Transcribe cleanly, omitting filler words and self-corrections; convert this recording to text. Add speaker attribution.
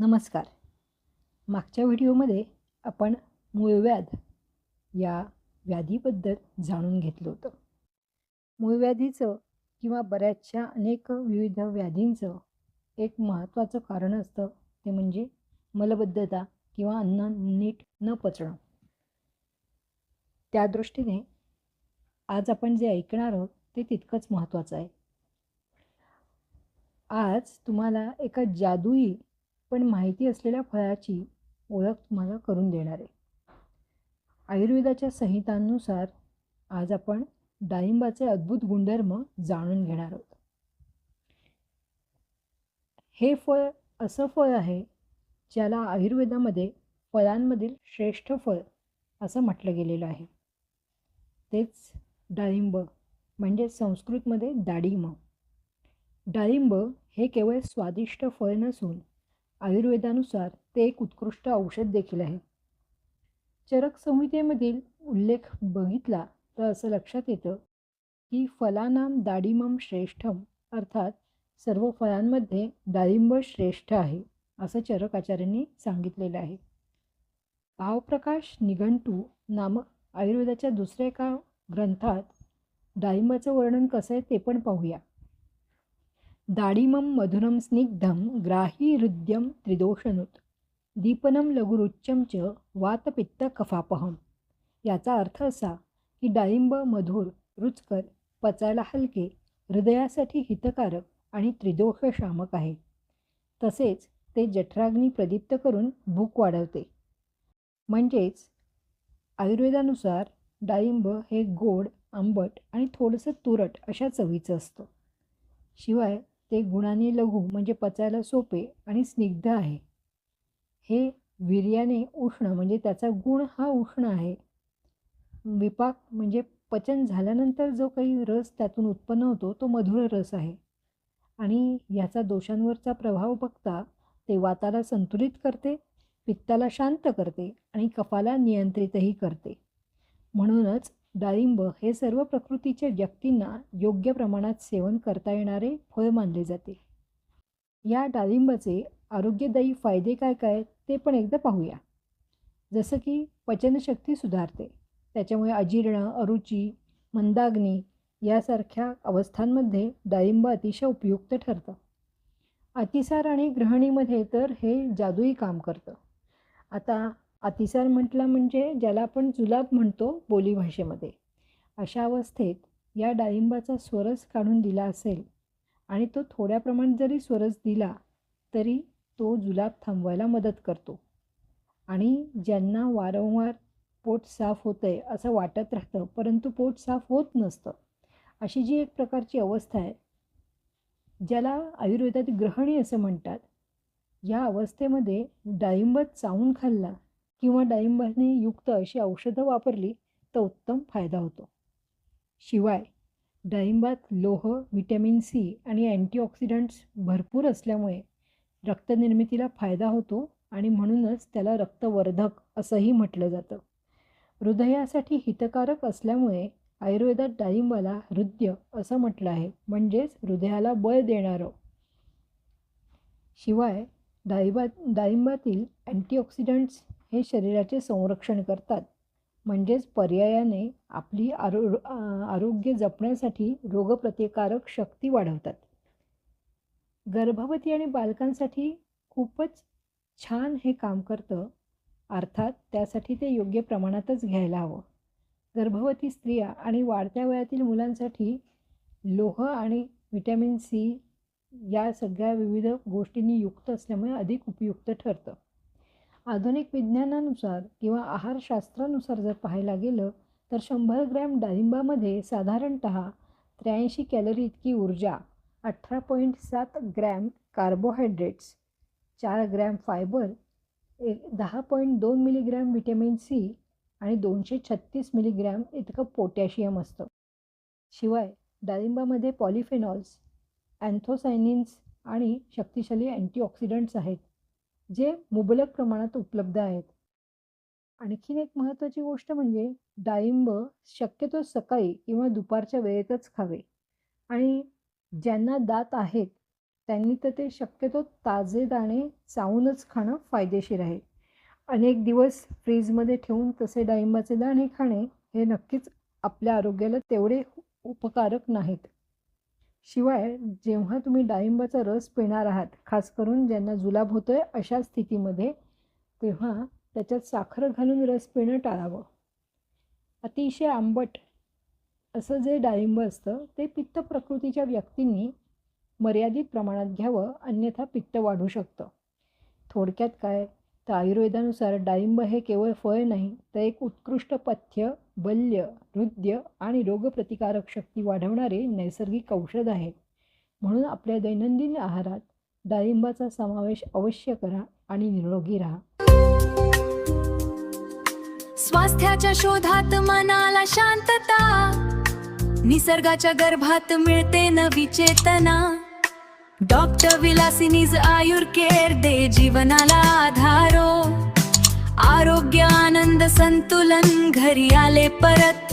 Speaker 1: नमस्कार. मागच्या व्हिडिओमध्ये आपण मूळव्याध या व्याधीबद्दल जाणून घेतलं होतं. मूळव्याधीचं किंवा बऱ्याचशा अनेक विविध व्याधींचं एक महत्त्वाचं कारण असतं, ते म्हणजे मलबद्धता किंवा अन्न नीट न पचणं. त्या दृष्टीने आज आपण जे ऐकणार आहोत ते तितकंच महत्त्वाचं आहे. आज तुम्हाला एका जादुई पण माहिती असलेल्या फळाची ओळख तुम्हाला करून देणार आहे. आयुर्वेदाच्या संहितांनुसार आज आपण डाळिंबाचे अद्भुत गुणधर्म जाणून घेणार आहोत. हे फळ असं फळ आहे ज्याला आयुर्वेदामध्ये फळांमधील श्रेष्ठ फळ असं म्हटलं गेलेलं आहे. तेच डाळिंब म्हणजे संस्कृतमध्ये डाळिंब. डाळिंब हे केवळ स्वादिष्ट फळ नसून आयुर्वेदानुसार ते एक उत्कृष्ट औषध देखील आहे. चरक संहितेमधील उल्लेख बघितला तर असं लक्षात येतं की फलानाम डाळिंबम श्रेष्ठम, अर्थात सर्व फळांमध्ये डाळिंब श्रेष्ठ आहे असं चरक आचार्यांनी सांगितलेलं आहे. भावप्रकाश निघंटू नामक आयुर्वेदाच्या दुसऱ्या एका ग्रंथात डाळिंबाचं वर्णन कसं आहे ते पण पाहूया. दाडिमं मधुरं स्निग्धं ग्राही हृद्यं त्रिदोषनुत दीपनम लघुरुच्यं च वातपित्त कफापहम. याचा अर्थ असा की डाळिंब मधुर, रुचकर, पचायला हलके, हृदयासाठी हितकारक आणि त्रिदोषशामक आहे. तसेच ते जठराग्नी प्रदीप्त करून भूक वाढवते. म्हणजेच आयुर्वेदानुसार डाळिंब हे गोड, आंबट आणि थोडंसं तुरट अशा चवीचं असतं. शिवाय ते गुणाने लघु म्हणजे पचायला सोपे आणि स्निग्ध आहे. हे वीर्याने उष्ण म्हणजे त्याचा गुण हा उष्ण आहे. विपाक म्हणजे पचन झाल्यानंतर जो काही रस त्यातून उत्पन्न होतो तो मधुर रस आहे. आणि ह्याचा दोषांवरचा प्रभाव बघता ते वाताला संतुलित करते, पित्ताला शांत करते आणि कफाला नियंत्रितही करते. म्हणूनच डाळिंब हे सर्व प्रकृतीच्या व्यक्तींना योग्य प्रमाणात सेवन करता येणारे फळ मानले जाते. या डाळिंबाचे आरोग्यदायी फायदे काय काय ते पण एकदा पाहूया. जसं की पचनशक्ती सुधारते. त्याच्यामुळे अजीर्ण, अरुची, मंदाग्नी यासारख्या अवस्थांमध्ये डाळिंब अतिशय उपयुक्त ठरतं. अतिसार आणि ग्रहणीमध्ये तर हे जादुई काम करतं. आता अतिसार म्हटला म्हणजे ज्याला आपण जुलाब म्हणतो बोलीभाषेमध्ये, अशा अवस्थेत या डाळिंबाचा स्वरस काढून दिला असेल आणि तो थोड्या प्रमाणात जरी स्वरस दिला तरी तो जुलाब थांबवायला मदत करतो. आणि ज्यांना वारंवार पोट साफ होतंय असं वाटत राहतं परंतु पोट साफ होत नसतं, अशी जी एक प्रकारची अवस्था आहे ज्याला आयुर्वेदात ग्रहणी असं म्हणतात, या अवस्थेमध्ये डाळिंब चावून खाल्ला किंवा डाळिंबाने युक्त अशी औषधं वापरली तर उत्तम फायदा होतो. शिवाय डाळिंबात लोह, व्हिटॅमिन सी आणि अँटीऑक्सिडंट्स भरपूर असल्यामुळे रक्तनिर्मितीला फायदा होतो आणि म्हणूनच त्याला रक्तवर्धक असंही म्हटलं जातं. हृदयासाठी हितकारक असल्यामुळे आयुर्वेदात डाळिंबाला हृद्य असं म्हटलं आहे, म्हणजेच हृदयाला बळ देणारं. शिवाय डाळिंबातील अँटीऑक्सिडंट्स हे शरीराचे संरक्षण करतात, म्हणजेच पर्यायाने आपली आरोग्य जपण्यासाठी रोगप्रतिकारक शक्ती वाढवतात. गर्भवती आणि बालकांसाठी खूपच छान हे काम करतं. अर्थात त्यासाठी ते योग्य प्रमाणातच घ्यायला हवं. गर्भवती स्त्रिया आणि वाढत्या वयातील मुलांसाठी लोह आणि व्हिटॅमिन सी या सगळ्या विविध गोष्टींनी युक्त असल्यामुळे अधिक उपयुक्त ठरतं. आधुनिक विज्ञानानुसार किंवा आहारशास्त्रानुसार जर पाहायला गेलं तर 100 ग्रॅम डाळिंबामध्ये साधारणतः 83 कॅलरी इतकी ऊर्जा, 18.7 gram carbohydrates, 4 gram fibre, 10.2 milligram vitamin C आणि 236 मिलीग्रॅम इतकं पोटॅशियम असतं. शिवाय डाळिंबामध्ये पॉलिफेनॉल्स, अँथोसायनिन्स आणि शक्तिशाली अँटीऑक्सिडंट्स आहेत जे मुबलक प्रमाणात उपलब्ध आहेत. आणखीन एक महत्त्वाची गोष्ट म्हणजे डाळिंब शक्यतो सकाळी किंवा दुपारच्या वेळेतच खावे आणि ज्यांना दात आहेत त्यांनी तर ते शक्यतो ताजे दाणे चावूनच खाणं फायदेशीर आहे. अनेक दिवस फ्रीजमध्ये ठेवून तसे डाळिंबाचे दाणे खाणे हे नक्कीच आपल्या आरोग्याला तेवढे उपकारक नाहीत. शिवाय जेव्हा तुम्ही डाळिंबाचा रस पिणार आहात, खास करून ज्यांना जुलाब होतोय अशा स्थितीमध्ये, तेव्हा त्याच्यात साखर घालून रस पिणं टाळावं. अतिशय आंबट असं जे डाळिंब असतं ते पित्त प्रकृतीच्या व्यक्तींनी मर्यादित प्रमाणात घ्यावं, अन्यथा पित्त वाढू शकतं. थोडक्यात काय, तर आयुर्वेदानुसार डाळिंब हे केवळ फळ नाही, तर एक उत्कृष्ट पथ्य, बल्य, हृदय आणि रोगप्रतिकारक शक्ती वाढवणारे नैसर्गिक औषध आहे. म्हणून आपल्या दैनंदिन आहारात डाळिंबाचा समावेश अवश्य करा आणि निरोगी राहा.
Speaker 2: स्वास्थ्याच्या शोधात मनाला शांतता, निसर्गाच्या गर्भात मिळते नवी चेतना. डॉक्टर विलासिनीज आयुर्केअर दे जीवनाला आधारो. आरोग्य आनंद संतुलन घरी आले परत.